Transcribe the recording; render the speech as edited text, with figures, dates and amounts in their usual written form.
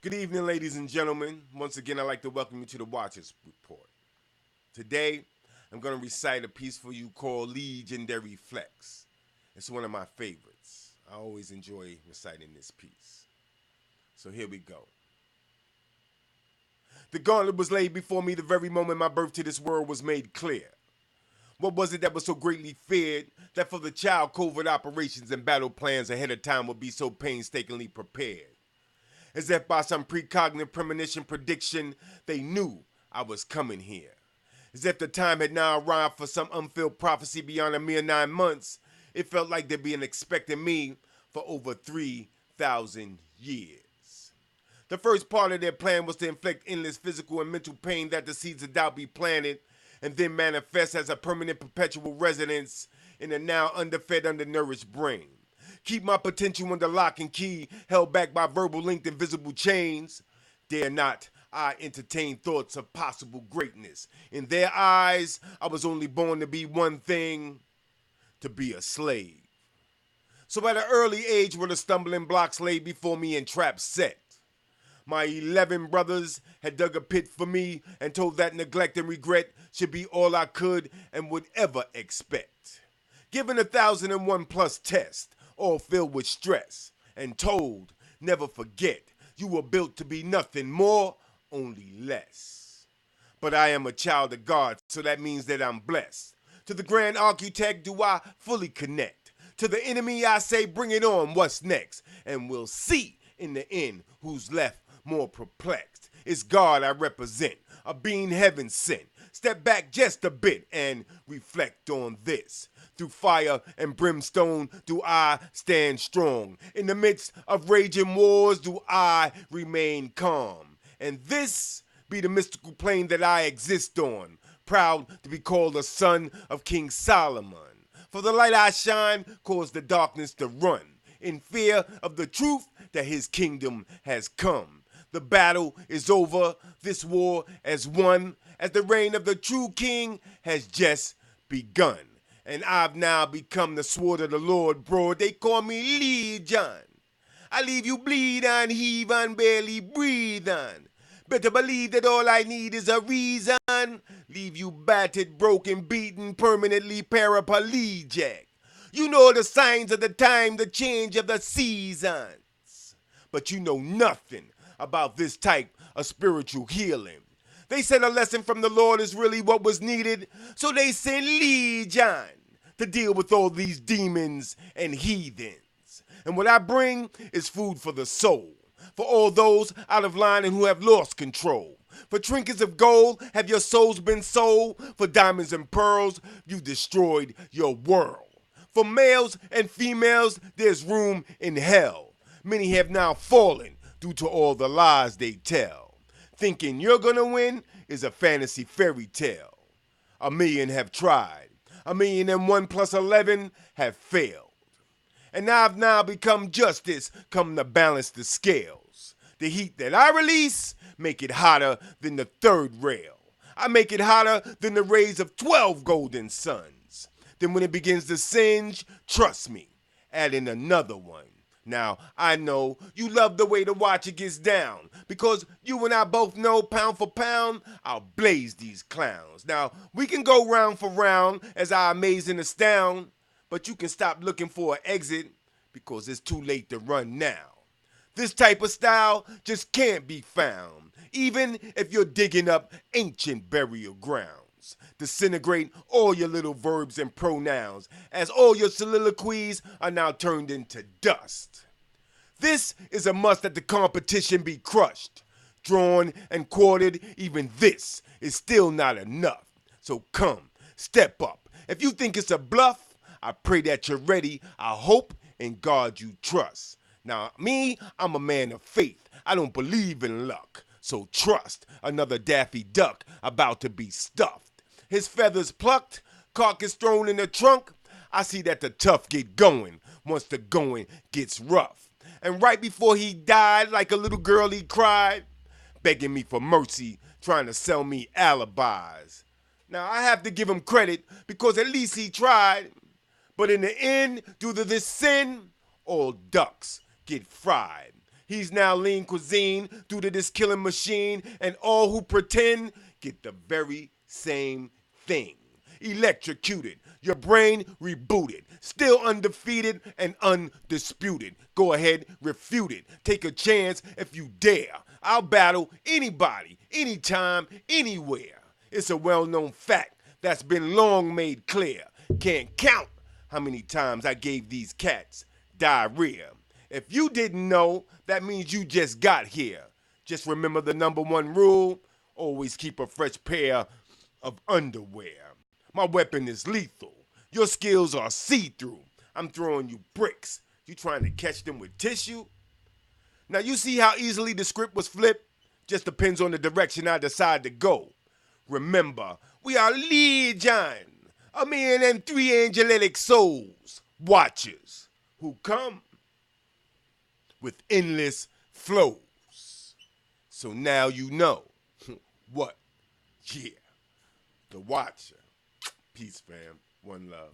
Good evening, ladies and gentlemen. Once again, I'd like to welcome you to the Watchers Report. Today, I'm going to recite a piece for you called Legiondary Flex. It's one of my favorites. I always enjoy reciting this piece. So here we go. The gauntlet was laid before me the very moment my birth to this world was made clear. What was it that was so greatly feared that for the child covert operations and battle plans ahead of time would be so painstakingly prepared? As if by some precognitive premonition prediction, they knew I was coming here. As if the time had now arrived for some unfilled prophecy beyond a mere 9 months, it felt like they'd been expecting me for over 3,000 years. The first part of their plan was to inflict endless physical and mental pain that the seeds of doubt be planted and then manifest as a permanent perpetual residence in a now underfed, undernourished brain. Keep my potential under lock and key, held back by verbal linked invisible chains. Dare not I entertain thoughts of possible greatness. In their eyes, I was only born to be one thing, to be a slave. So at an early age were the stumbling blocks laid before me and traps set. My 11 brothers had dug a pit for me and told that neglect and regret should be all I could and would ever expect. Given 1,001 plus test, all filled with stress, and told, never forget, you were built to be nothing more, only less. But I am a child of God, so that means that I'm blessed. To the grand architect do I fully connect. To the enemy I say, bring it on, what's next? And we'll see in the end who's left more perplexed. It's God I represent, a being heaven sent. Step back just a bit and reflect on this. Through fire and brimstone do I stand strong. In the midst of raging wars do I remain calm. And this be the mystical plane that I exist on. Proud to be called a son of King Solomon. For the light I shine caused the darkness to run. In fear of the truth that his kingdom has come. The battle is over, this war has won, as the reign of the true king has just begun. And I've now become the sword of the Lord broad. They call me Legion. I leave you bleed on, heave on, barely breathe on. Better believe that all I need is a reason. Leave you battered, broken, beaten, permanently paraplegic. You know the signs of the time, the change of the seasons. But you know nothing about this type of spiritual healing. They said a lesson from the Lord is really what was needed, so they sent Legion to deal with all these demons and heathens. And what I bring is food for the soul, for all those out of line and who have lost control. For trinkets of gold have your souls been sold, for diamonds and pearls you destroyed your world. For males and females there's room in hell. Many have now fallen due to all the lies they tell. Thinking you're gonna win is a fantasy fairy tale. 1,000,000 have tried. 1,000,001 plus 11 have failed. And I've now become justice, come to balance the scales. The heat that I release, make it hotter than the third rail. I make it hotter than the rays of 12 golden suns. Then when it begins to singe, trust me, add in another one. Now, I know you love the way the Watcher gets down, because you and I both know, pound for pound, I'll blaze these clowns. Now, we can go round for round as I amaze and astound, but you can stop looking for an exit, because it's too late to run now. This type of style just can't be found, even if you're digging up ancient burial grounds. Disintegrate all your little verbs and pronouns, as all your soliloquies are now turned into dust. This is a must that the competition be crushed. Drawn and quartered, even this is still not enough. So come, step up. If you think it's a bluff, I pray that you're ready. I hope in God you trust. Now, me, I'm a man of faith. I don't believe in luck. So trust another Daffy Duck about to be stuffed. His feathers plucked, carcass thrown in the trunk. I see that the tough get going once the going gets rough. And right before he died, like a little girl he cried, begging me for mercy, trying to sell me alibis. Now I have to give him credit because at least he tried. But in the end, due to this sin, all ducks get fried. He's now lean cuisine due to this killing machine, and all who pretend get the very same thing. Electrocuted, your brain rebooted, still undefeated and undisputed. Go ahead, refute it. Take a chance if you dare. I'll battle anybody, anytime, anywhere. It's a well-known fact that's been long made clear. Can't count how many times I gave these cats diarrhea. If you didn't know, that means you just got here. Just remember the number one rule: always keep a fresh pair of underwear. My weapon is lethal. Your skills are see-through. I'm throwing you bricks. You trying to catch them with tissue? Now you see how easily the script was flipped? Just depends on the direction I decide to go. Remember, we are Legion, a man and three angelic souls, watchers, who come with endless flows. So now you know what? Yeah, the Watcher. Peace, fam. One love.